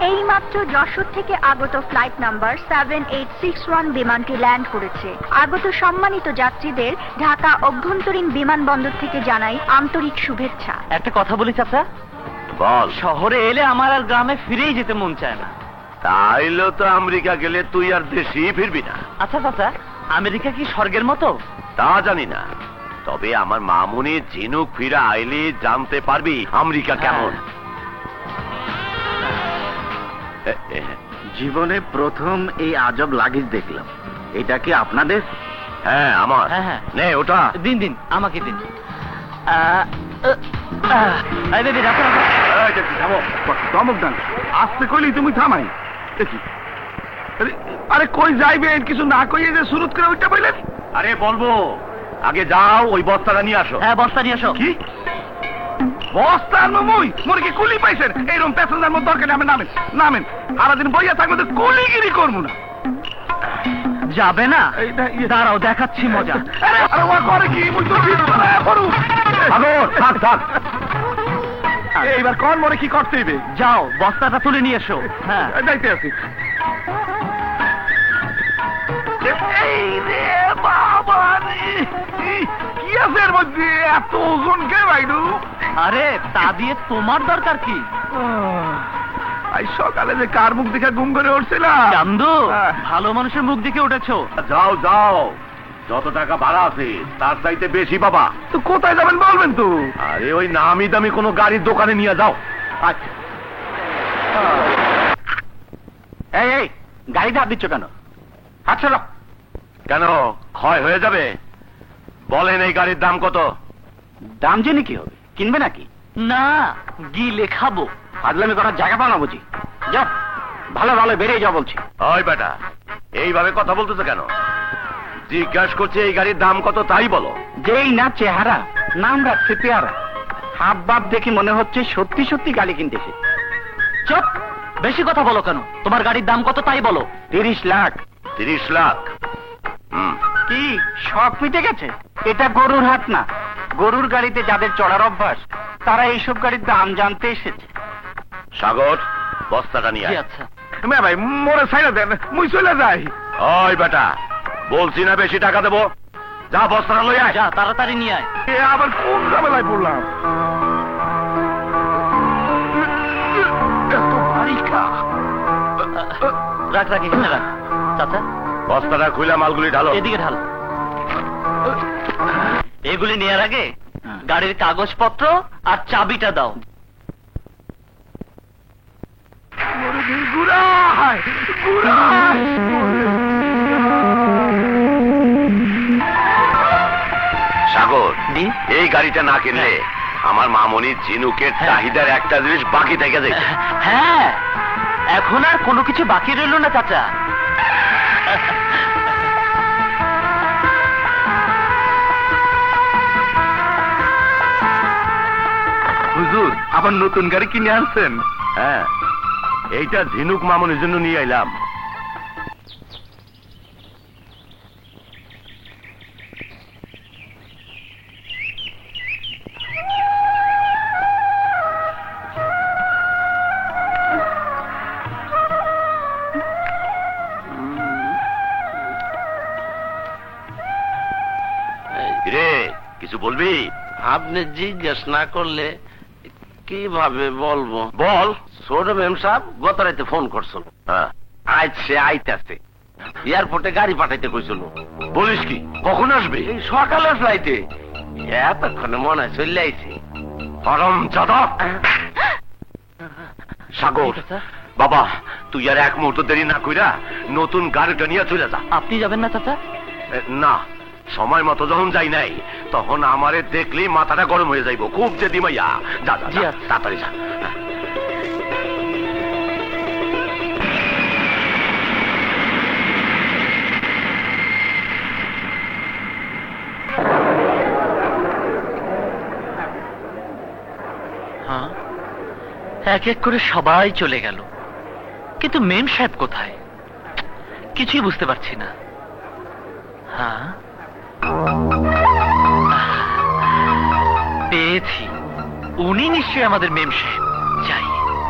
এইমাত্র যশোর থেকে আগত ফ্লাইট নাম্বার 7861 বিমানটি ল্যান্ড করেছে। আগত সম্মানিত যাত্রীদের ঢাকা অভ্যন্তরীণ বিমানবন্দর থেকে জানাই আন্তরিক শুভেচ্ছা। একটা কথা বলি চাচা, বল। শহরে এলে আমার আর গ্রামে ফিরেই যেতে মন চায় না। তাইলে তো আমেরিকা গেলে তুই আর দেশেই ফিরবি না। আচ্ছা চাচা, আমেরিকা কি স্বর্গের মতো? তা জানি না, তবে আমার মামুনি ঝিনুক ফিরা আইলে জানতে পারবি আমেরিকা কেমন। জীবনে প্রথম এই আজব লাগেজ দেখলাম। এটা কি আপনাদের? হ্যাঁ আমার। হ্যাঁ। নে ওটা দিন দিন, আমাকে দিন। এই বেবি রাখো রাখো। চমক দান, আসতে কইলি তুমি থামাই দেখি। আরে কই যাইবেন কিছু না কইয়ে যে শুরু করে ওইটা বললেন? আরে বলবো, আগে যাও ওই বস্তাটা নিয়ে আসো। হ্যাঁ বস্তা নিয়ে আসো। কি বস্তা আনবো? মোরে কি কুলি পাইছেন? এইরকম প্যাসেঞ্জার মধ্যে দরকার নেই। নামেন নামেন, সারাদিন বইয়া থাকলে তো কুলিগিরি করবো না। যাবে না? এইটা দাঁড়াও দেখাচ্ছি মজা। আরে ও করে কি? মুই তো ঠিক করু। সাগর থাক থাক। এইবার কোন মোরে কি করতে হইবে? যাও বস্তাটা তুলে নিয়ে এসো। হ্যাঁ যাইতে আছি। এই রে বাবা রে, কি আছে এর মধ্যে? এত ওজন কে বাইডু? আরে তা দিয়ে তোমার দরকার কি? আজ সকালে যে কার মুখ দেখে ঘুম করে উঠছিলাম। চান্দু, ভালো মানুষের মুখ দেখে উঠেছো। যাও যাও, যত টাকা ভাড়া আছে তার চাইতে বেশি বাবা। তো কোথায় যাবেন বলবেন তো? আরে ওই নামি দামি কোনো গাড়ির দোকানে নিয়ে যাও। আচ্ছা। এই এই গাড়িতে হাত দিচ্ছ কেন? আচ্ছা কেন ক্ষয় হয়ে যাবে? বলেন এই গাড়ির দাম কত? দাম জেনে কি হবে? কিনবে নাকি? না, গিলে খাবো। ফাজলামি করার জায়গা পাও না বুঝি? যাও ভালো ভালো বেরিয়ে যাও বলছি। ওই বেটা, এইভাবে কথা বলতেছে কেন? জিজ্ঞাসা করছে এই গাড়ির দাম কত তাই বলো। যেই না চেহারা, নাম রাখছে পেয়ারা। হাব বাপ দেখে মনে হচ্ছে সত্যি সত্যি গাড়ি কিনতেছে। চুপ, বেশি কথা বলো কেন? তোমার গাড়ির দাম কত তাই বলো। 30 লাখ। 30 লাখ? কি শখ মিটে গেছে? এটা গরুর হাট না। গরুর গাড়িতে যাদের চড়ার অভ্যাস তারা এইসব গাড়ির দাম জানতে এসেছে। সাগর বস্তাটা নিয়ে জি আয়। আচ্ছা। ভাই মোরে ছাইড়া দেন, মুই চলে যাই। ওই বেটা, বলছি না বেশি টাকা দেবো। যা বস্তাটা লই আয়। যা তাড়াতাড়ি নিয়ে আয়। এ আবার কোন ঝামেলায় পড়লাম? এত ভারী কা। রাখ রাখ, এখানে রাখ। চাচা বস্তাটা খুলে মালগুলি ঢালো। এদিকে ঢাল। এগুলি নেওয়ার আগে গাড়ির কাগজপত্র আর চাবিটা দাও। সাগর, এই গাড়িটা না কিনলে আমার মামনির ঝিনুকের হ্যাঁ। চাহিদার একটা জিনিস বাকি থেকে যায়। হ্যাঁ, এখন আর কোনো কিছু বাকি রইল না চাচা। হুজুর আবার নতুন গাড়ি কিনে আনছেন? হ্যাঁ, এইটা ঝিনুক মামনির জন্য নিয়ে আইলাম। রে কিছু বলবি? আপনি জিজ্ঞেস না করলে কিভাবে বলবো? বল। ছোট মেম সাহেব গত রাতে ফোন করছিল। হ্যাঁ, আজ সে আইতাছে। এয়ারপোর্টে গাড়ি পাঠাইতে কইছিল। বলিস কি? কখন আসবে? এই সকালের ফ্লাইটে। এতক্ষণে মনে হয় চলে আইছে। হারামজাদা! সাগর বাবা, তুই আর এক মুহূর্ত দেরি না কইরা নতুন গাড়িটা নিয়ে চলে যা। আপনি যাবেন না চাচা? না, সময় মতো যখন যাই নাই তখন আমারে দেখলেই মাথাটা গরম হয়ে যাইব। খুব যে দিমাইয়া। যা যা, জি, যা, আচ্ছা। তাড়াতাড়ি যা। হ্যাঁ, এক এক করে সবাই চলে গেল, কিন্তু মেম সাহেব কোথায় কিছুই বুঝতে পারছি না। হ্যাঁ, পেয়েছি, উনি নিশ্চয়ই আমাদের মেম সাহেব। যাই।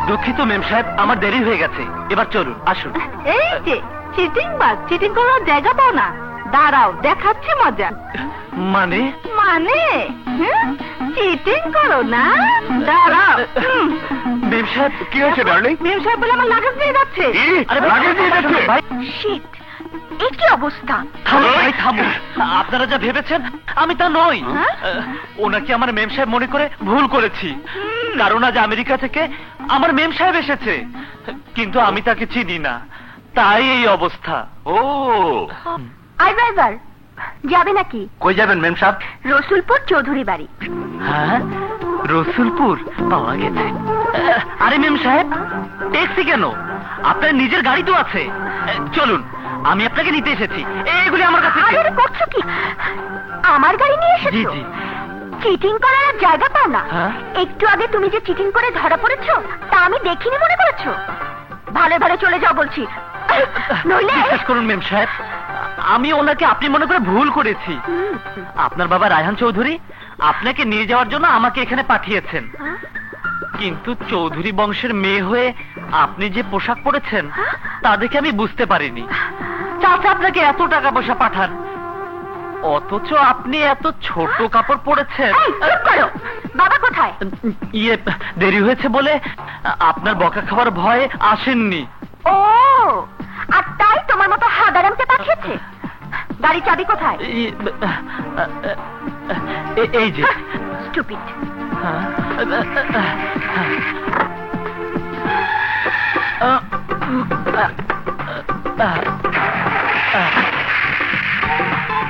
দুঃখিত মেম সাহেব, আমার দেরি হয়ে গেছে। এবার চলুন, আসুন। এই যে চিটিং বাজ, চিটিং করার জায়গা পাও না। দাঁড়াও, দেখাচ্ছি মজা। মানে মানে চিটিং করো না? দাঁড়াও। মেম সাহেব, কি হয়েছে ডার্লিং? মেম সাহেব বলে আমার লাগেজ দিয়ে যাচ্ছে। আরে লাগেজ দিয়ে যাচ্ছে? ভাই, শিট, এ কি অবস্থা? থামুন ভাই, থামুন। আপনারা যা ভেবেছেন আমি তা নই। হ্যাঁ? ওনাকে আমার মেম সাহেব মনে করে ভুল করেছি। কারণ আজ আমেরিকা থেকে আমার মেম সাহেব এসেছে, কিন্তু আমি তাকে চিনি না, তাই এই অবস্থা। ও আই ড্রাইভার, যাবে নাকি? কই যাবেন মেম সাহেব? রসুলপুর চৌধুরী বাড়ি। হ্যাঁ, রসুলপুর পাওয়া গেছে। আরে মেম সাহেব, ট্যাক্সি কেন? আপনার নিজের গাড়ি তো আছে। চলুন, আমি আপনাকে নিতে এসেছি। এগুলি আমার কাছে। আরে করছো কি? আমার গাড়ি নিয়ে জি এসেছো? জি। চিটিং করার আর জায়গা পাও না? হ্যাঁ? একটু আগে তুমি যে চিটিং করে ধরা পড়েছো তা আমি দেখিনি মনে করেছো? ভালো ভালো চলে যাও বলছি, নইলে বিশ্বাস করুন মেম সাহেব, আমি ওনাকে আপনি মনে করে ভুল করেছি। আপনার বাবা রায়হান চৌধুরী আপনাকে নিয়ে যাওয়ার জন্য আমাকে এখানে পাঠিয়েছেন, কিন্তু চৌধুরী বংশের মেয়ে হয়ে আপনি যে পোশাক পরেছেন তা দেখে আমি বুঝতে পারিনি। চাচা আপনাকে এত টাকা পয়সা পাঠান, অথচ আপনি এত ছোট কাপড় পরেছেন। এই, চুপ করো। বাবা কোথায়? ইয়ে, দেরি হয়েছে বলে আপনার বকা খাবার ভয়ে আসেননি। ও, আর তাই তোমার মতো হাদারামকে পাঠিয়েছে? গাড়ি চাবি কোথায়? এই যে। স্টুপিড।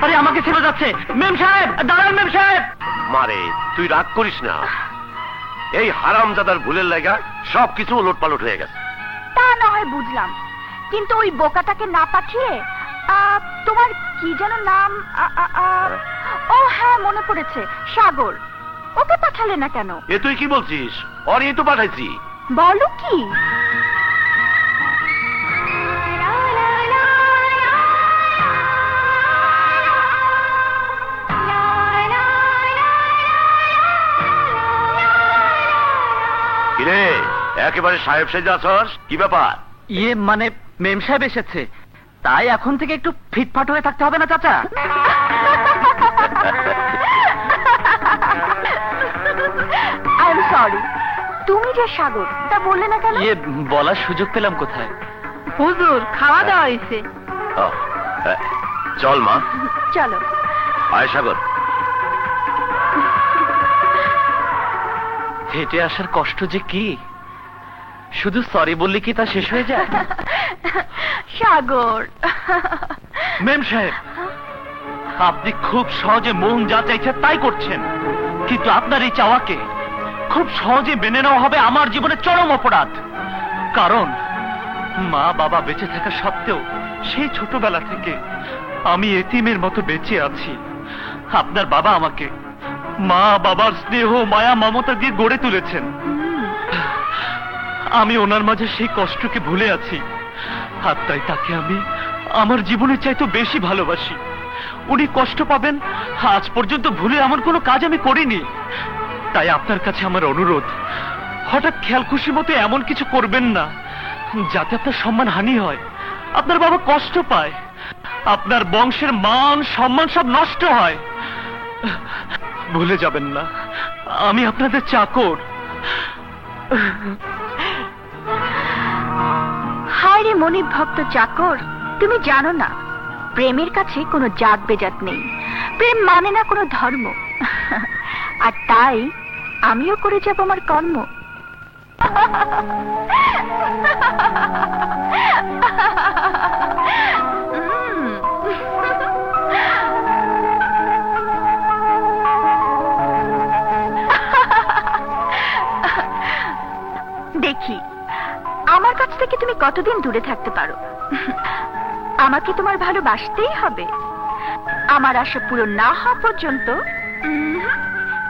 আরে আমাকে ছেড়ে যাচ্ছে। মেম সাহেব দাঁড়ান, মেম সাহেব। মারে, তুই রাগ করিস না। এই হারামজাদার ভুলের লাগা সবকিছু উলটপালট হয়ে গেছে। তা না হয় বুঝলাম, কিন্তু ওই বোকাটাকে না পাঠিয়ে তোমার কি যেন নাম? ও হ্যাঁ, মনে পড়েছে, সাগর। ওকে পাঠালে না কেন? এ তুই কি বলছিস? অনেই তো পাঠাইছি। বলো কি? কিরে, একেবারে সাহেব সেজে আছস, কি ব্যাপার? ইয়ে মানে মেম সাহেব এসেছে, তাই এখন থেকে একটু ফিটফাট হয়ে থাকতে হবে না চাচা? I am sorry. তুমি যে সাগর তা বললে না কেন? ইয়ে, বলার সুযোগ পেলাম কোথায়? হুজুর, খাওয়া দাওয়া হয়েছে। চল মা। চলো। আয় সাগর। হেঁটে আসার কষ্ট যে কি, শুধু সরি বললে কি তা শেষ হয়ে যায়? সাগর। মেম সাহেব, আপনি খুব সহজে মন যা চাইছে তাই করছেন, কিন্তু আপনার এই চাওয়াকে খুব সহজে মেনে নেওয়া হবে আমার জীবনে চরম অপরাধ। কারণ মা বাবা বেঁচে থাকা সত্ত্বেও সেই ছোটবেলা থেকে আমি এতিমের মতো বেঁচে আছি। আপনার বাবা আমাকে মা বাবার স্নেহ মায়া মমতা দিয়ে গড়ে তুলেছেন। আমি ওনার মাঝে সেই কষ্টকে ভুলে আছি, আর তাই তাকে আমি আমার জীবনের চাইতে বেশি ভালোবাসি। উনি কষ্ট পাবেন আজ পর্যন্ত ভুলে এমন কোনো কাজ আমি করিনি। তাই আপনার কাছে আমার অনুরোধ, হঠাৎ খেয়াল খুশি মতো এমন কিছু করবেন না যাতে আপনার সম্মান হানি হয়, আপনার বাবা কষ্ট পায়, আপনার বংশের মান সম্মান সব নষ্ট হয়। ভুলে যাবেন না আমি আপনাদের চাকর। হায় রে মনিব ভক্ত চাকর, তুমি জানো না প্রেমের কাছে কোনো জাত বেজাত নেই, প্রেম মানে না কোনো ধর্ম। আর তাই আমিও করে যাব আমার কর্ম। দেখি আমার কাছ থেকে তুমি কতদিন দূরে থাকতে পারো। আমাকে তোমার ভালোবাসতেই হবে। আমার আশা পূরণ না হওয়া পর্যন্ত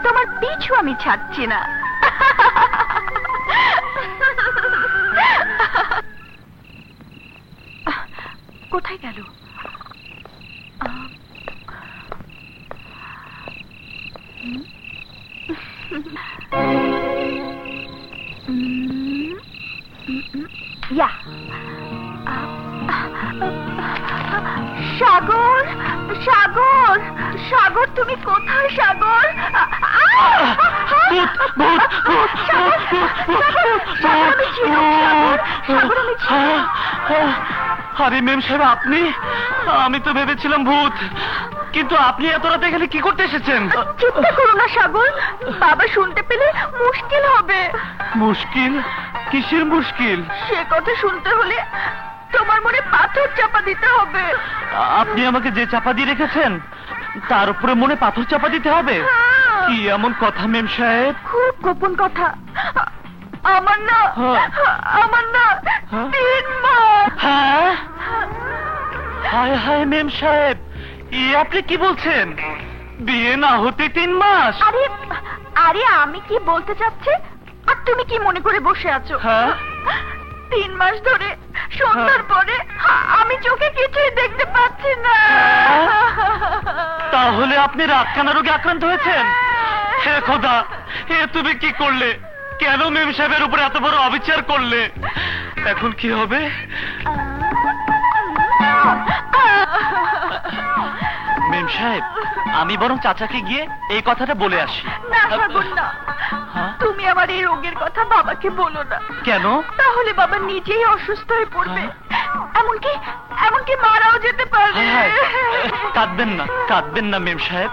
তোমার পিছু আমি ছাড়ছি না। কোথায় গেল? তুমি কোথায় সাগর? ভূত, ভূত, ভূত, আরে মেম সাহেব আপনি? আমি তো ভেবেছিলাম ভূত, কিন্তু আপনি এত রাতে এখানে কি করতে এসেছেন? চিন্তা করো না সাগর, বাবা শুনতে পেলে মুশকিল হবে। মুশকিল? কিসের মুশকিল? সে কথা শুনতে হলে তোমার মনে পাথর চাপা দিতে হবে। আপনি আমাকে যে চাপা দিয়ে রেখেছেন তার উপরে মনে পাথর চাপা দিতে হবে? কি এমন কথা মেম সাহেব? খুব গোপন কথা। আমার না হ্যাঁ। 3 মাস। হ্যাঁ? হায় হায় মেম সাহেব, আপনি কি বলছেন? বিয়ে না হতে 3 মাস? আরে আরে আমি কি বলতে চাচ্ছি আর তুমি কি মনে করে বসে আছো? হ্যাঁ? 3 মাস ধরে সন্ধ্যার পরে আমি চোখে কিছুই দেখতে পাচ্ছি না। তাহলে আপনি রাতকানা রোগে আক্রান্ত হয়েছেন? হে খোদা, তুমি কি করলে? কেন মেম সাহেবের উপরে এত বড় অবিচার করলে? এখন কি হবে? মেম সাহেব, আমি বরং চাচাকে গিয়ে এই কথাটা বলে আসি। না সাগর না, হ্যাঁ? তুমি আমার এই রোগের কথা বাবাকে বলো না। কেন? তাহলে বাবা নিজেই অসুস্থ হয়ে পড়বে, এমনকি মারাও যেতে পারে। হায় হায়, কাঁদবেন না মেম সাহেব।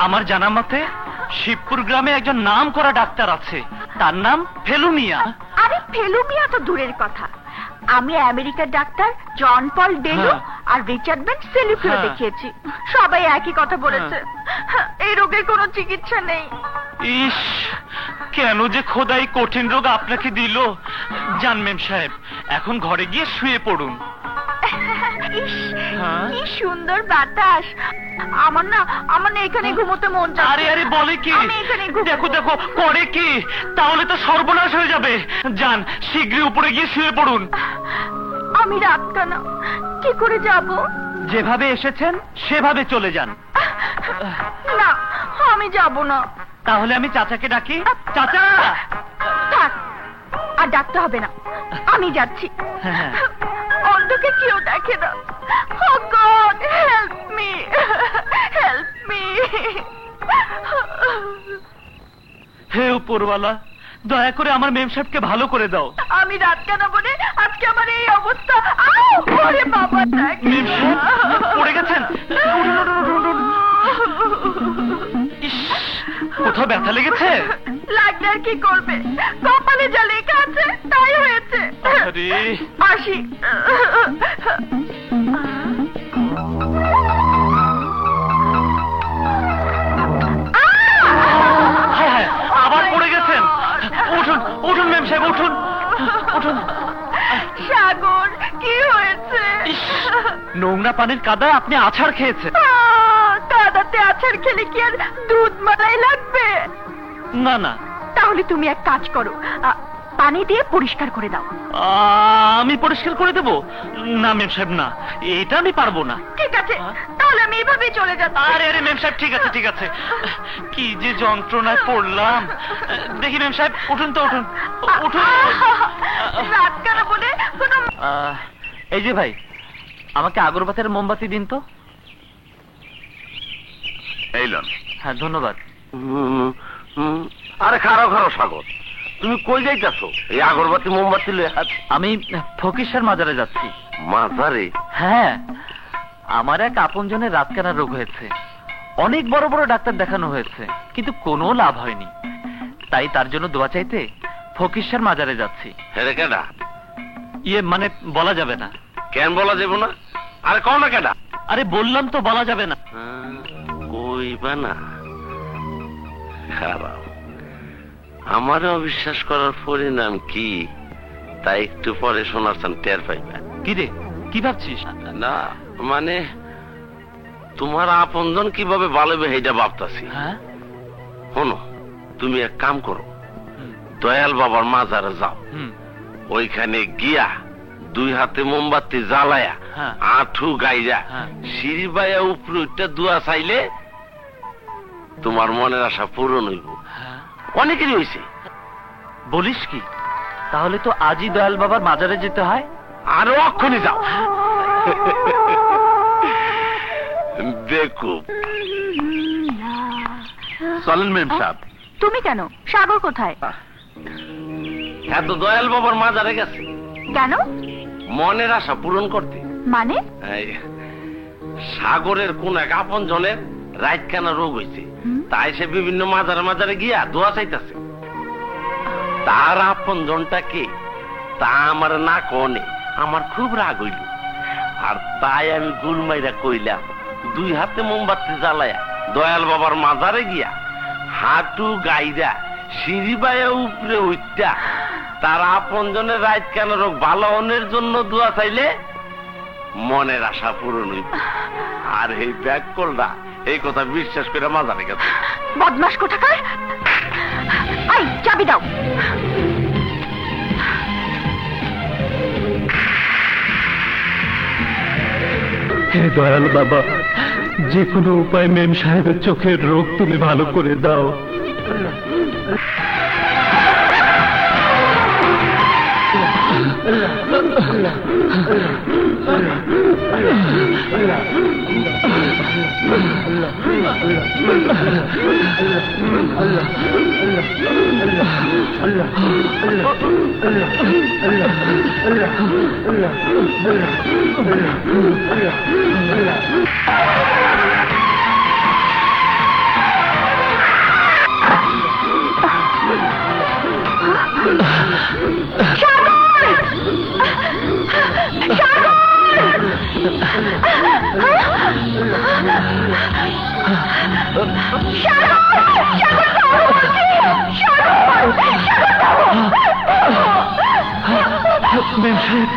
আমার জানা মতে শিবপুর গ্রামে একজন নাম করা ডাক্তার আছে, তার নাম ফেলু মিয়া। আরে ফেলু মিয়া তো দূরের কথা, আমি আমেরিকার ডাক্তার জন পল ডেলু হ্যাঁ। আর রিচার্ড বেন সেলিফিও হ্যাঁ। দেখিয়েছি, সবাই একই কথা বলেছে, এই রোগের কোনো চিকিৎসা নেই। ইস, কেন যে খোদাই কঠিন রোগ আপনাকে দিল। জান মেম সাহেব, এখন ঘরে গিয়ে শুয়ে পড়ুন। ইস, হ্যাঁ? কি সুন্দর বাতাস। আমার না এখানে ঘুমোতে মন চাচ্ছে। আরে আরে বলে কি? আমি এখানে ঘুমোবো। দেখো করে কি? তাহলে তো সর্বনাশ হয়ে যাবে। যান, শীঘ্রই উপরে গিয়ে শুয়ে পড়ুন। আমি রাতকানা, কি করে যাব? যেভাবে এসেছেন সেভাবে চলে যান। না, আমি যাব না। তাহলে আমি চাচাকে ডাকি। চাচা! থাক, আর ডাকতে হবে না, আমি যাচ্ছি। হ্যাঁ। অন্ধকে কেউ দেখে না। Oh God, help me, help me. হে উপরওয়ালা, দয়া করে আমার মেম সাহেবকে ভালো করে দাও। আমি রাতকানা বলে আজকে আমার এই অবস্থা। আউ! ওরে বাবা, দেখে মেম সাহেব পড়ে গেছেন? ইস, কোথাও ব্যথা লেগেছে? লাগলে আর কি করবে, কপালে যা লেখা আছে তাই হয়েছে। আরে আসি। হায় হায়, আবার পড়ে গেছেন। উঠুন মেম সাহেব, উঠুন। সাগর, কি হয়েছে? ইস, নোংরা পানির কাদায় আপনি আছাড় খেয়েছেন। কাদাতে আছাড় খেলে কি আর দুধ মালাই লাগবে? না, তাহলে তুমি এক কাজ করো, পানি দিয়ে পরিষ্কার করে দাও। আমি পরিষ্কার করে দেব? না মেম সাহেব, না, এটা আমি পারবো না। ঠিক আছে, তাহলে আমি এভাবেই চলে যাচ্ছি। আরে মেম সাহেব, ঠিক আছে। কি যে যন্ত্রণায় পড়লাম। দেখি মেম সাহেব, উঠুন। রাতকানা বলে কোনো। এই যে ভাই, আমাকে আগরবাতের মোমবাতি দিন তো। এই লন। হ্যাঁ, ধন্যবাদ। আরে খারাপ সাগর, তুমি কই যাইতাছো? এই আগরবাতি মোমবাতি লয়ে? আমি ফকির মাজারে যাচ্ছি। মাজারে? হ্যাঁ, আমার এক আপনজনের রাতকানা রোগ হয়েছে। অনেক বড় বড় ডাক্তার দেখানো হয়েছে, কিন্তু কোনো লাভ হয়নি। তাই তার জন্য দোয়া চাইতে ফকির মাজারে যাচ্ছি। হেরে কেডা? মানে বলা যাবে না। কেন বলা যাবে না? আরে কও না কেডা? আরে বললাম তো বলা যাবে না। কইবা না? খারাপ। আমার অবিশ্বাস করার পরিণাম কি তাই একটু পরে শোনার চান টের পাইবা। কি রে, কি ভাবছিস? না মানে তোমার আপনজন কিভাবে ভালোবে সেইটা ভাবতাছি। হ্যাঁ, শোনো, তুমি এক কাম করো, দয়াল বাবার মাজারে যাও। ওইখানে গিয়া 2 হাতে মোমবাতি জ্বালায়া, হ্যাঁ, আঁঠু গাইয়া, হ্যাঁ, সিঁড়ি বাইয়া উপরে উঠটা দোয়া চাইলে তোমার মনের আশা পূরণ হইব। হ্যাঁ। অনেকেরই হয়েছে। বলিস কি? তাহলে তো আজই দয়াল বাবার মাজারে যেতে হয়। আরো অক্ষণে যাও। বেকুব। চলেন মেম সাহেব। তুমি কেন? সাগর কোথায়? এত দয়াল বাবার মাজারে গেছে কেন? মনের আশা পূরণ করতে। মানে? এই, সাগরের কোন এক আপন জনের রাইট কানা রোগ হয়েছে, তাই সে বিভিন্ন মাজারে মাজারে গিয়া দোয়া চাইতেছে। তার আপন জনটা কে তা আমার না কনে আমার খুব রাগ হইল, আর তাই আমি গুলমাইরা কইলাম 2 হাতে মোমবাতি জ্বালায়া দয়াল বাবার মাজারে গিয়া হাঁটু গাইরা সিঁড়ি বাইয়া উপরে উঠটা তার আপন জনের রাইট কানা রোগ ভালো হনের জন্য দোয়া চাইলে মনের আশা পূরণ হইব। আর এই ব্যাগ করলা এই কথা বিশ্বাস করে মাজারে গেছে। বদমাস কোথাকার! আই, চাবি দাও। হে দয়াল বাবা, যে কোনো উপায় মেম সাহেবের চোখের রোগ তুমি ভালো করে দাও। মেম সাহেব,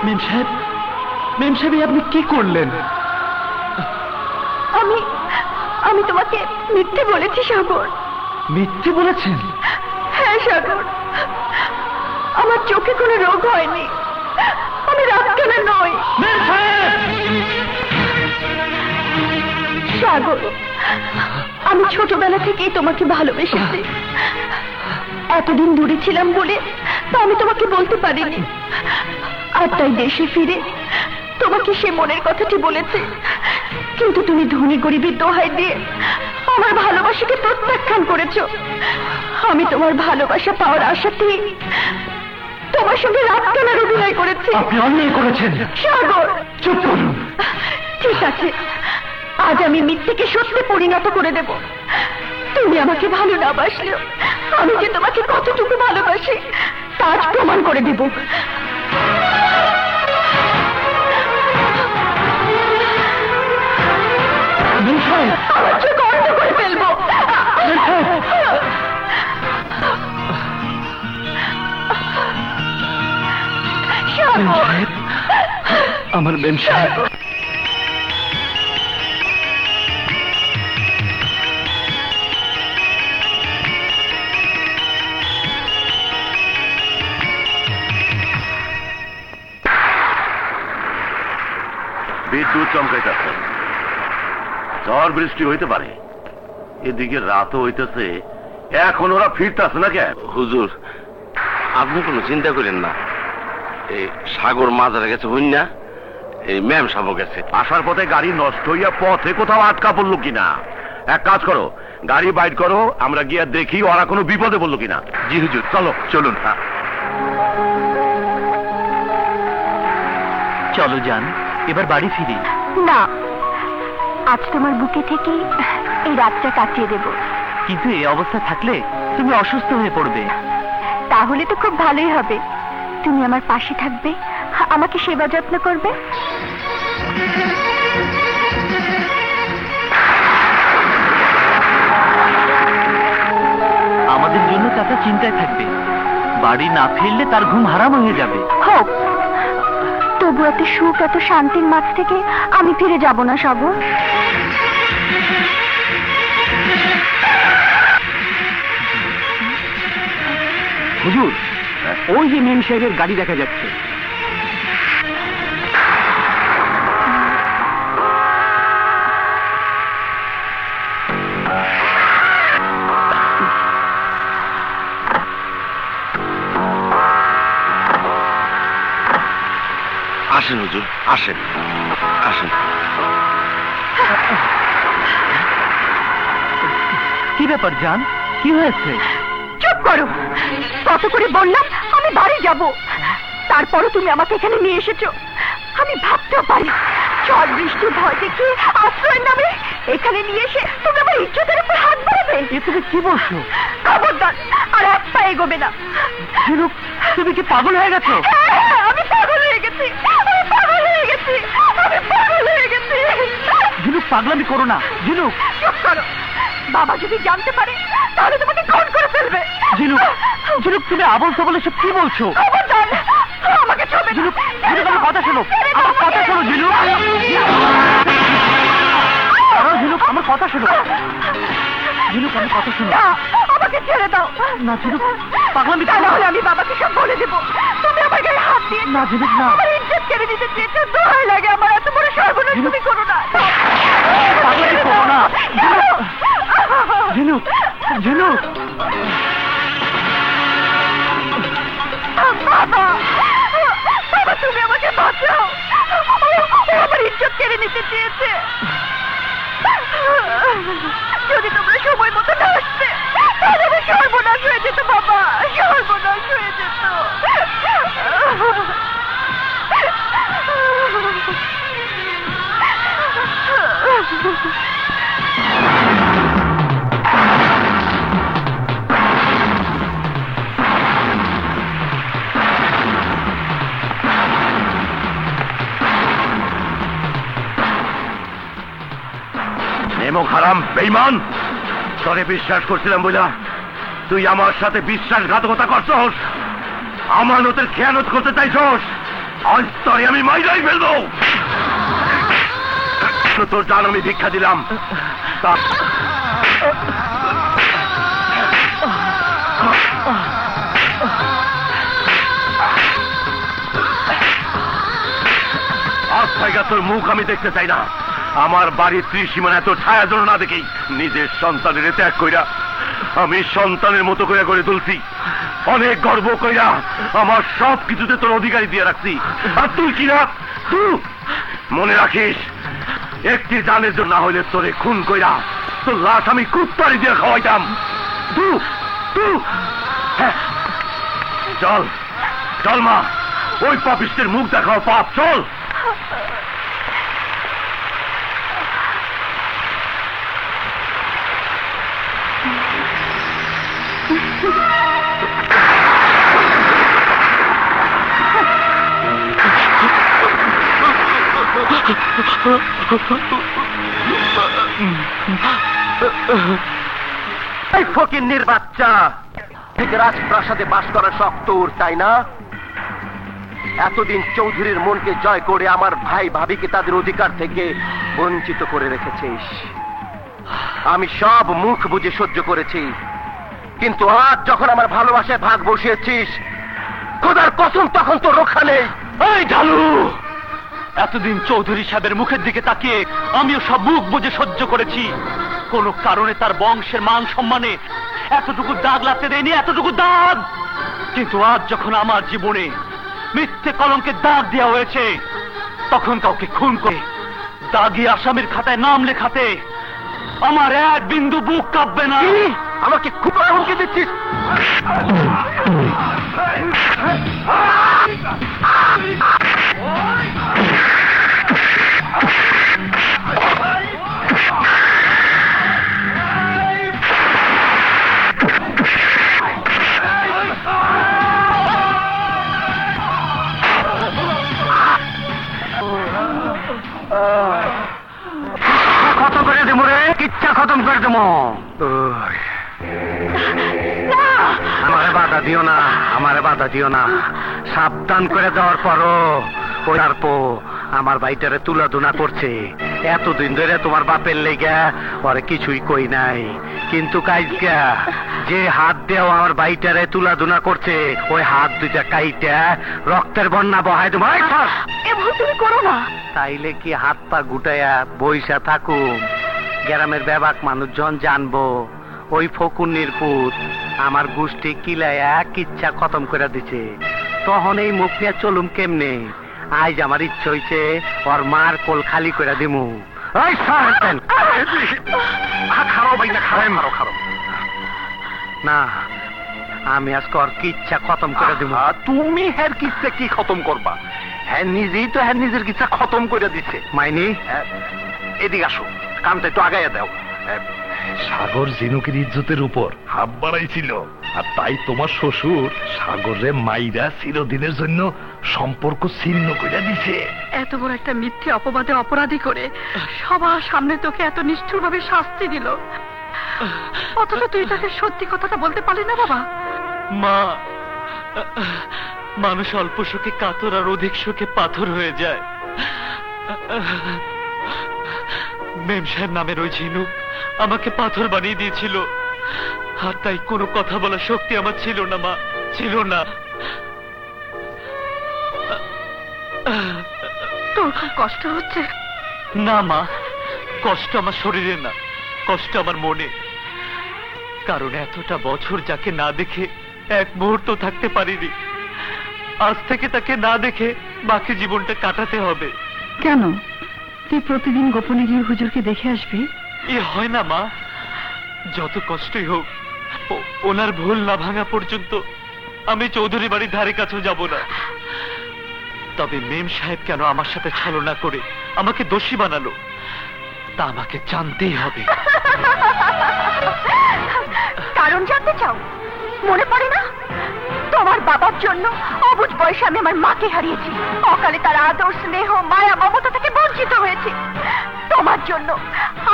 মেম সাহেব, মেম সাহেব, আপনি কি করলেন? আমি তোমাকে মিথ্যে বলেছি সাগর। মিথ্যে বলেছেন? হ্যাঁ সাগর, আমার চোখে কোনো রোগ হয়নি, আমি রাতকানা নই। সাগর, আমি ছোটবেলা থেকেই তোমাকে ভালোবেসেছি। এতদিন দূরে ছিলাম বলে তা আমি তোমাকে বলতে পারিনি, আর তাই দেশে ফিরে তোমাকে সে মনের কথাটি বলেছে। কিন্তু তুমি ধনী গরিবের দোহাই দিয়ে আমার ভালোবাসাকে প্রত্যাখ্যান করেছো। আমি তোমার ভালোবাসা পাওয়ার আশাতেই তোমার সঙ্গে রাতকানার অভিনয় করেছি। আপনি অন্যায় করেছেন সাগর। চুপ করুন। ঠিক আছে, আজ আমি মিথ্যেকে সত্যে পরিণত করে দেব। তুমি আমাকে ভালো না বাসলেও আমি যে তোমাকে কতটুকু ভালোবাসি তা আজ প্রমাণ করে দেব। আমার চোখ অন্ধ করে ফেলবো। আমার মেম সাহেব, বিদ্যুৎ চমকাইতেছে, ঝড় বৃষ্টি হইতে পারে, এদিকে রাতও হইতেছে, এখন ওরা ফিরতেছে না কেন? হুজুর, আপনি কোনো চিন্তা করেন না, এই সাগর মাজারে গেছে হইন না, এই ম্যাম সাহেব গেছে। আসার পথে গাড়ি নষ্ট হইয়া পথে কোথাও আটকা পড়লো কিনা। এক কাজ করো, গাড়ি বাইট করো, আমরা গিয়া দেখি ওরা কোনো বিপদে পড়লো কিনা। জি হুজুর, চলো চলুন। চলো যান, এবার বাড়ি ফিরি। না, আজ তোমার বুকে থেকে এই রাতটা কাটিয়ে দেব। কিন্তু এই অবস্থা থাকলে তুমি অসুস্থ হয়ে পড়বে। তাহলে তো খুব ভালোই হবে। তুমি আমার পাশে থাকবে, আমাকে সেবা যত্ন করবে। আমাদের জন্য চাচা চিন্তায় থাকবে, বাড়ি না ফিরলে তার ঘুম হারাম হয়ে যাবে। হোক, তবু এত সুখ এত শান্তির মাঝ থেকে আমি ফিরে যাব না সাগর। হুজুর, ওই যে মেম সাহেবের গাড়ি দেখা যাচ্ছে। আসেন হুজুর, আসেন আসেন। কি ব্যাপার জান, কি হয়েছে? চুপ করো। কত করে বললাম আমি বাড়ি যাব, তারপরও তুমি আমাকে এখানে নিয়ে এসেছো। আমি ভাবতেও পারি ঝড় বৃষ্টির ভয় দেখে আশ্রয়ের নামে এখানে নিয়ে এসে তুমি আমার ইজ্জতের উপর হাত বাড়াবে। এ তুমি কি বলছো? খবরদার আর এক পা এগোবে না। ঝিনুক, তুমি কি পাগল হয়ে গেছো? হ্যাঁ, আমি পাগল হয়ে গেছি, আমি পাগল হয়ে গেছি, আমি পাগল হয়ে গেছি। ঝিনুক, পাগলামি করো না। ঝিনুক, চুপ করো। বাবা যদি জানতে পারে তাহলে তোমাকে খুন করে ফেলবে। ঝিনুক, ঝিনুক, তুমি আবল তাবল এসব কি বলছো? খবরদার, আমাকে ছবে। ঝিনুক, ঝিনুক, আমার কথা শোনো, আমার কথা শোনো ঝিনুক। দাঁড়াও ঝিনুক, আমার কথা শোনো। ঝিনুক, আমার কথা শোনো। না, আমাকে ছেড়ে দাও। না ঝিনুক, পাগলামি তা করো নাহলে না। আমি বাবাকে সব বলে দেবো। তুমি আমার গায়ে হাত দিয়ে না ঝিনুক, না। আমার ইজ্জত কেড়ে দিতে চেয়েছো। দোহাই লাগে আমার, এত বড় সর্বনাশ তুমি করো না। পাগলামি করো না। ঝিনুক, ঝিনুক। বাবা, বাবা, তুমি আমাকে বাঁচাও। ও আমার ইজ্জত কেড়ে নিতে চেয়েছে। যদি তোমরা সময় মতো না আসতে তাহলে আমার সর্বনাশ হয়ে যেত বাবা, সর্বনাশ হয়ে যেত। নেমো হারাম বেঈমান, তোরে বিশ্বাস করছিলাম বইলা তুই আমার সাথে বিশ্বাসঘাতকতা করছস, আমানতের খেয়ানত করতে চাইছস। আজ তোরে আমি মাইরাই ফেলবো। তোর জান আমি ভিক্ষা দিলাম, আজ থেকে তোর মুখ আমি দেখতে চাই না। আমার বাড়ির ত্রিসীমানা এত ছায়া যেন না দেখি। নিজের সন্তানের ত্যাগ কইরা আমি সন্তানের মতো করে গড়ে তুলছি, অনেক গর্ব কইরা আমার সব কিছুতে তোর অধিকারী দিয়ে রাখছি। আর তুই কি না, তুই মনে রাখিস, একটি জানের জন্য না হইলে তোরে খুন কইরা তোর লাশ আমি কুত্তারি দিয়ে খাওয়াইতাম। হ্যাঁ, চল চল মা, ওই পাপিষ্টের মুখ দেখাও পাপ, চল। এই ফকিন্নির বাচ্চা, ঠিক রাজপ্রাসাদে বাস করা শখ তোর, তাই না? এতদিন চৌধুরীর মনকে জয় করে আমার ভাই ভাবিকে তাদের অধিকার থেকে বঞ্চিত করে রেখেছিস। আমি সব মুখ বুঝে সহ্য করেছি, কিন্তু আজ যখন আমার ভালোবাসায় ভাগ বসিয়েছিস, খোদার কসম তখন তো রক্ষা নেই। এই ঢালু, এতদিন চৌধুরী সাহেবের মুখের দিকে তাকিয়ে আমিও সব মুখ বুঝে সহ্য করেছি। কোন কারণে তার বংশের মান সম্মানে এতটুকু দাগ লাগতে দেয়নি, এতটুকু দাগ। কিন্তু আজ যখন আমার জীবনে মিথ্যে কলঙ্কের দাগ দেওয়া হয়েছে, তখন কাউকে খুন করে দাগি আসামির খাতায় নাম লেখাতে আমার এক বিন্দু বুক কাঁপবে না। আমাকে খুব হুমকি দিচ্ছিস? খতম করে দেবো রে, কিচ্ছা খতম করে দেবো। আমারে বাধা দিও না, আমারে বাধা দিও না। সাবধান করে দেওয়ার পরও ওই তারপর আমার ভাইটারে তুলাধুনা করছে। এতদিন ধরে তোমার বাপের লেগা ওরে কিছুই কই নাই, কিন্তু কাইজকা যে হাত দেও আমার ভাইটারে তুলাধুনা করছে, ওই হাত দুইটা কাইটা রক্তের বন্যা বহায় দেবো। এ ভুল তুমি করো না। তাইলে কি হাত পা গুটাইয়া বইসা থাকুম? গ্রামের ব্যাবাক মানুষজন জানবো ওই ফকুন্নির পুত আমার গোষ্ঠী কিলাইয়া কিচ্ছা খতম করে দিছে, তখন এই মুখ নিয়ে চলুম কেমনে? আজ আমার ইচ্ছে হইছে ওর মার কোল খালি করে দিমু। ওই সাহেব খারাপ ভাই না, খারাপ খারাপ। না, আমি আজকে ওর কি ইচ্ছা খতম করে দিব। তুমি হ্যার কিচ্ছা কি খতম করবা? হ্যাঁ নিজেই তো হ্যাঁ নিজের কিচ্ছা খতম করে দিছে। মাইনি, এদিকে আসো, কামটা একটু আগাইয়া দাও। সাগর ঝিনুকের ইজ্জতের উপর হাত বাড়াইছিল, আর তাই তোমার শ্বশুর সাগরে মাইরা চিরদিনের জন্য সম্পর্ক ছিন্ন করে দিছে। এত বড় একটা মিথ্যে অপবাদে অপরাধী করে সবার সামনে তোকে এত নিষ্ঠুর ভাবে শাস্তি দিল, অথচ তুই তাকে সত্যি কথাটা বলতে পারলি না বাবা। মা, মানুষ অল্প শোকে কাতর আর অধিক শোকে পাথর হয়ে যায়। মেম সাহেব নামের ওই ঝিনুক আমাকে পাথর বানিয়ে দিয়েছিল, আর তাই কোনো কথা বলার শক্তি আমার ছিল না মা, ছিল না। তোর খুব কষ্ট হচ্ছে? না মা, কষ্ট আমার শরীরে না, কষ্ট আমার মনে। কারণ এতটা বছর যাকে না দেখে এক মুহূর্ত থাকতে পারিনি, আজ থেকে তাকে না দেখে বাকি জীবনটা কাটাতে হবে। কেন? তুই প্রতিদিন গোপনে গিয়ে হুজুরকে দেখে আসবি? এ হয় না মা, যত কষ্টই হোক ওনার ভুল না ভাঙা পর্যন্ত আমি চৌধুরী বাড়ির ধারে কাছেও যাব না। তবে মেম সাহেব কেন আমার সাথে ছলনা করে আমাকে দোষী বানালো তা আমাকে জানতেই হবে। কারণ জানতে চাও? মনে পড়ে না তোমার বাবার জন্য অবুঝ বয়সে আমি আমার মাকে হারিয়েছি, অকালে তার আদর স্নেহ মায়া মমতা থেকে বঞ্চিত হয়েছি। তোমার জন্য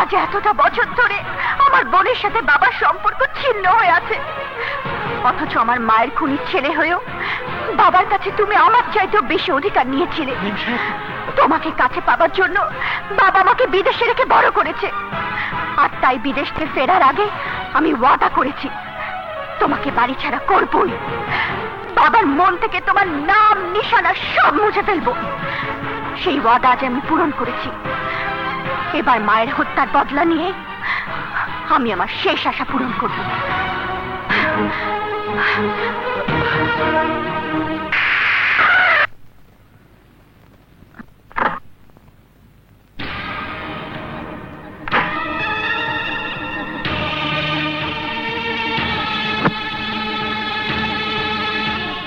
আজ এতটা বছর ধরে আমার বোনের সাথে বাবার সম্পর্ক ছিন্ন হয়ে আছে, অথচ আমার মায়ের খুনির ছেলে হয়েও বাবার কাছে তুমি আমার চাইতেও বেশি অধিকার নিয়েছিলে। তোমাকে কাছে পাবার জন্য বাবা আমাকে বিদেশে রেখে বড় করেছে, আর তাই বিদেশ থেকে ফেরার আগে আমি ওয়াদা করেছি তোমাকে বাড়ি ছাড়া করবই। বাবার মন থেকে তোমার নাম নিশানা সব মুছে ফেলবো। সেই ওয়াদা আজ আমি পূরণ করেছি। এবার মায়ের হত্যার বদলা নিয়ে আমি আমার শেষ আশা পূরণ করব।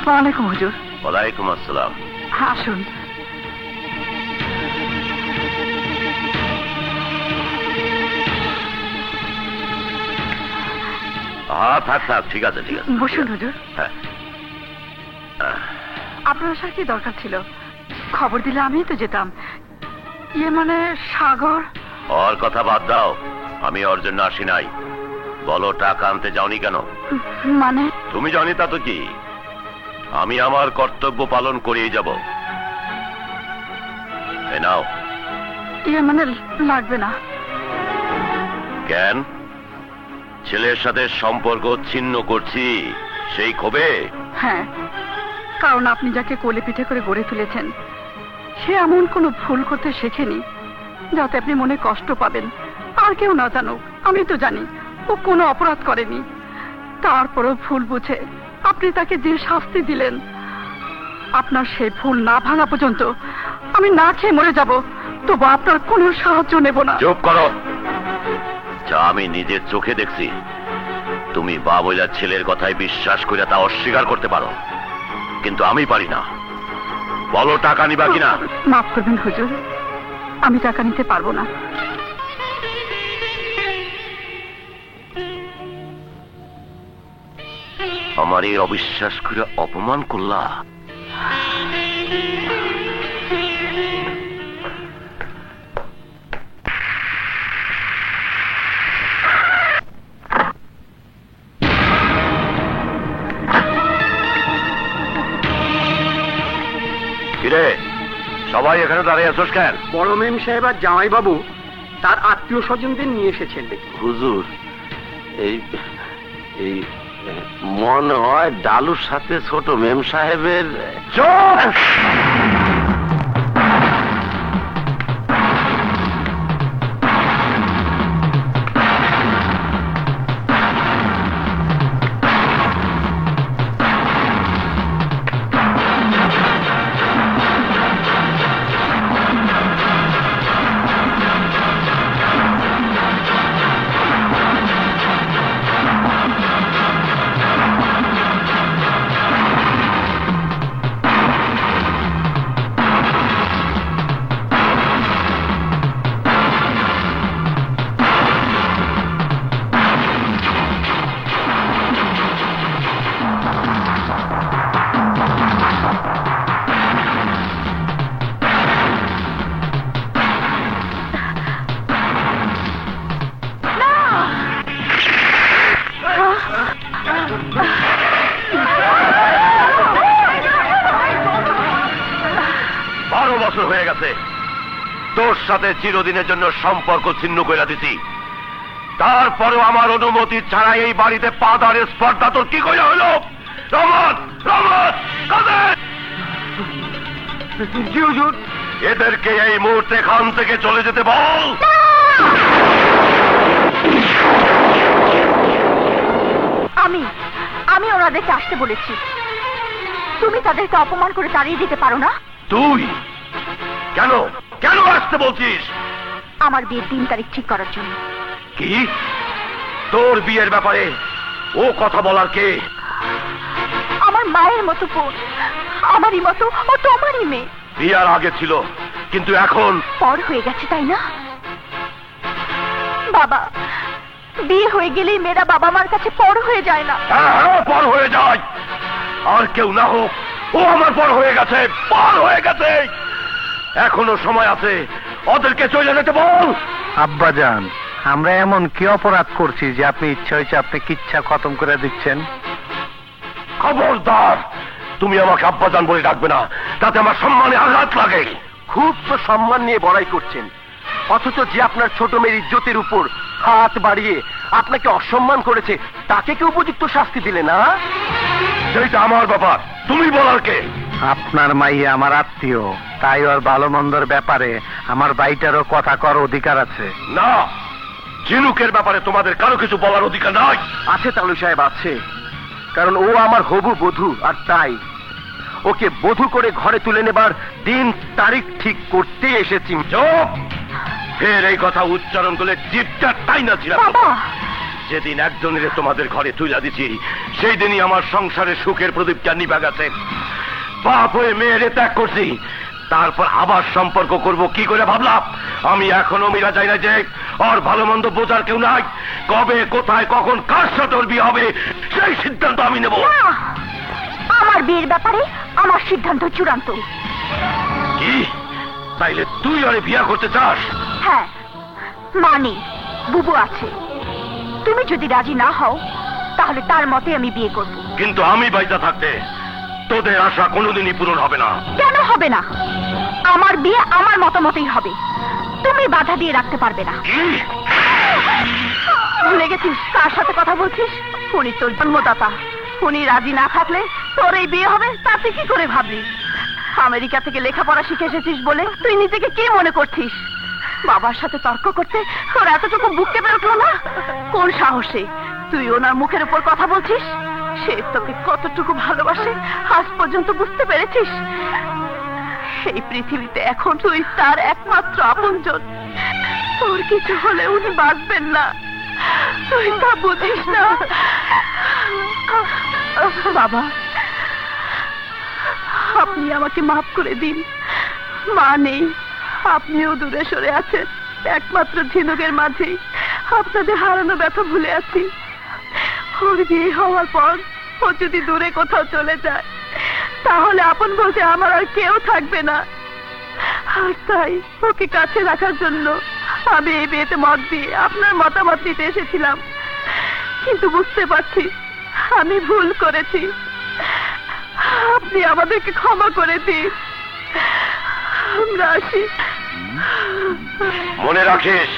ওয়ালাইকুম হুজুর। ওয়ালাইকুম আসসালাম। আসুন। থাক থাক, ঠিক আছে ঠিক আছে। বসুন হুজুর। হ্যাঁ, আপনার সাথে কি দরকার ছিল? খবর দিলে আমিই তো যেতাম। ইয়ে মানে সাগর। ওর কথা বাদ দাও, আমি ওর জন্য আসি নাই। বলো টাকা আনতে যাওনি কেন? মানে? তুমি জানি তা তো কি, আমি আমার কর্তব্য পালন করেই যাব। এ নাও। ইয়ে মানে লাগবে না। কেন? ছেলের সাথে সম্পর্ক ছিন্ন করছি সেই ক্ষোভে? হ্যাঁ, কারণ আপনি যাকে কোলে পিঠে করে গড়ে তুলেছেন সে এমন কোনো ভুল করতে শেখেনি যাতে আপনি মনে কষ্ট পাবেন। আর কেউ না জানুক, আমি তো জানি ও কোনো অপরাধ করেনি। তারপরও ভুল বুঝে আপনি তাকে যে শাস্তি দিলেন, আপনার সেই ভুল না ভাঙা পর্যন্ত আমি না খেয়ে মরে যাব, তবু আপনার কোনো সাহায্য নেব না। চুপ করো। যা আমি নিজের চোখে দেখছি, তুমি বাবুলার ছেলের কথায় বিশ্বাস করে তা অস্বীকার করতে পারো, কিন্তু আমি পারি না। বলো টাকা নিবা কিনা? মাফ করবেন হুজুর, আমি টাকা নিতে পারবো না। আমার এই অবিশ্বাস করে অপমান করলা। কিরে, সবাই এখানে দাঁড়িয়ে আছোস কেন? বড় মেম সাহেব আর জামাই বাবু তার আত্মীয় স্বজনদের নিয়ে এসেছেন। হুজুর, এই এই মনে হয় ডালুর সাথে ছোট মেম সাহেবের। চুপ! হয়ে গেছে। তোর সাথে চিরদিনের জন্য সম্পর্ক ছিন্ন করে দিছি, তারপরেও আমার অনুমতি ছাড়া এই বাড়িতে পা দাঁড়ের স্পর্ধা তোর কি করে হলো? রহমত, রহমত, কাদের! জি হুজুর। এদেরকে এই মুহূর্তে এখান থেকে চলে যেতে বল। আমি ওনাদেরকে আসতে বলেছি। তুমি তাদেরকে অপমান করে তাড়িয়ে দিতে পারো না? তুই কেন কেন আসতে বলছিস? আমার বিয়ের 3 তারিখ ঠিক করার জন্য। কি? তোর বিয়ের ব্যাপারে ও কথা বলার কে? আমার মায়ের মতো বোন, আমারই মতো ও তোমারই মেয়ে। বিয়ার আগে ছিল, কিন্তু এখন পর হয়ে গেছে, তাই না? বাবা, বিয়ে হয়ে গেলেই মেয়েরা বাবা মার কাছে পর হয়ে যায় না? হ্যাঁ, পর হয়ে যায়। আর কেউ না হোক, ও আমার পর হয়ে গেছে, পার হয়ে গেছে। এখনো সময় আছে, ওদেরকে চলে যেতে বল। আব্বাজান, আমরা এমন কি অপরাধ করছি যে আপনি ইচ্ছা হয়েছে আপনি কিচ্ছা খতম করে দিচ্ছেন? খবরদার, তুমি আমাকে আব্বাজান বলে ডাকবে না, তাতে আমার সম্মানে আঘাত লাগে। খুব তো সম্মান নিয়ে বড়াই করছেন, অথচ যে আপনার ছোট মেয়ের ইজ্জতের উপর হাত বাড়িয়ে আপনাকে অসম্মান করেছে তাকে কি উপযুক্ত শাস্তি দিলে না? সেইটা আমার ব্যাপার, তুমি বলার কে? আপনার মাইয়া আমার আত্মীয়, তাই ওর ভালো মন্দর ব্যাপারে আমার ভাইটারও কথা কর অধিকার আছে। না, ঝিনুকের ব্যাপারে তোমাদের কারো কিছু বলার অধিকার নাই। আছে তালু সাহেব, আছে। কারণ ও আমার হবু বধূ, আর তাই ওকে বধূ করে ঘরে তুলে নেবার দিন তারিখ ঠিক করতে এসেছি। চুপ! ফের এই কথা উচ্চারণ করলে জিপটা তাই না ছিল। যেদিন একজনের তোমাদের ঘরে তুলে দিছি, সেই দিনই আমার সংসারে সুখের প্রদীপটা নিভা গেছে। বাপ হয়ে মেয়েরে ত্যাগ করছি, তারপর আবার সম্পর্ক করব কি করে ভাবলাম? আমি এখনো মিলা যাই না যে ওর ভালো মন্দ বোঝার কেউ নাই। কবে, কোথায়, কখন, কার সাথে ওর বিয়ে হবে সেই সিদ্ধান্ত আমি নেব। আমার বিয়ের ব্যাপারে আমার সিদ্ধান্ত চূড়ান্ত। কি? তাইলে তুই ওরে বিয়ে করতে চাস? হ্যাঁ, মানে বুবু আছে। তুমি যদি রাজি না হও তাহলে তার মতে আমি বিয়ে করব। কিন্তু আমি বাইজা থাকতে তোদের আশা কোনোদিনই পূরণ হবে না। কেন হবে না? আমার বিয়ে আমার মতামতেই হবে, তুমি বাধা দিয়ে রাখতে পারবে না। ভুলে গেছিস কার সাথে কথা বলছিস? উনি তোর জন্মদাতা। উনি রাজি না থাকলে তোর এই বিয়ে হবে তাতে কি করে ভাবলি? আমেরিকা থেকে লেখাপড়া শিখে এসেছিস বলে তুই নিজেকে কি মনে করছিস? বাবার সাথে তর্ক করতে তোর এতটুকু বুক কেঁপে উঠলো না? কোন সাহসে তুই ওনার মুখের উপর কথা বলছিস? সে তোকে কতটুকু ভালোবাসে আজ পর্যন্ত বুঝতে পেরেছিস? এই পৃথিবীতে এখন তুই তার একমাত্র আপনজন। তোর কিছু হলে উনি বাঁচবেন না, তুই তা বুঝিস না। বাবা, আপনি আমাকে মাফ করে দিন। মা নেই, আপনিও দূরে সরে আছেন। একমাত্র ঝিনুকের মাঝেই আপনাদের হারানো ব্যথা ভুলে আছি। ওর বিয়ে হওয়ার পর ও যদি দূরে কোথাও চলে যায় তাহলে আপন বলতে আমার আর কেউ থাকবে না। আর তাই ওকে কাছে রাখার জন্য আমি এই বিয়েতে মত দিয়ে আপনার মতামত দিতে এসেছিলাম। কিন্তু বুঝতে পারছি আমি ভুল করেছি। আপনি আমাদেরকে ক্ষমা করে দিন। আমরা আসি। মনে রাখিস,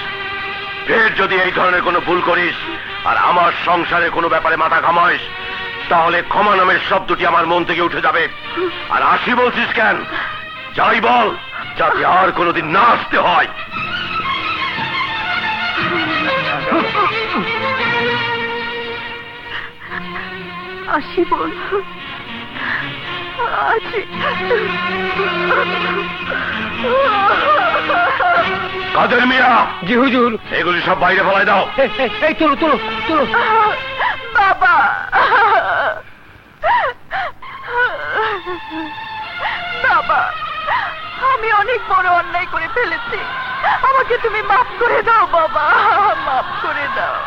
ফের যদি এই ধরনের কোনো ভুল করিস আর আমার সংসারে কোনো ব্যাপারে মাথা ঘামাইস, তাহলে ক্ষমা নামের শব্দটি আমার মন থেকে উঠে যাবে। আর আসি বলছিস কেন? যাই বল, যাতে আর কোনোদিন না আসতে হয়। আসি বল, আসি। কাদের মিয়া? জি হুজুর। এগুলি সব বাইরে ফেলাই দাও। এই তোলো তোলো তোলো। বাবা, বাবা, আমি অনেক বড় অন্যায় করে ফেলেছি। আমাকে তুমি মাফ করে দাও বাবা, মাফ করে দাও।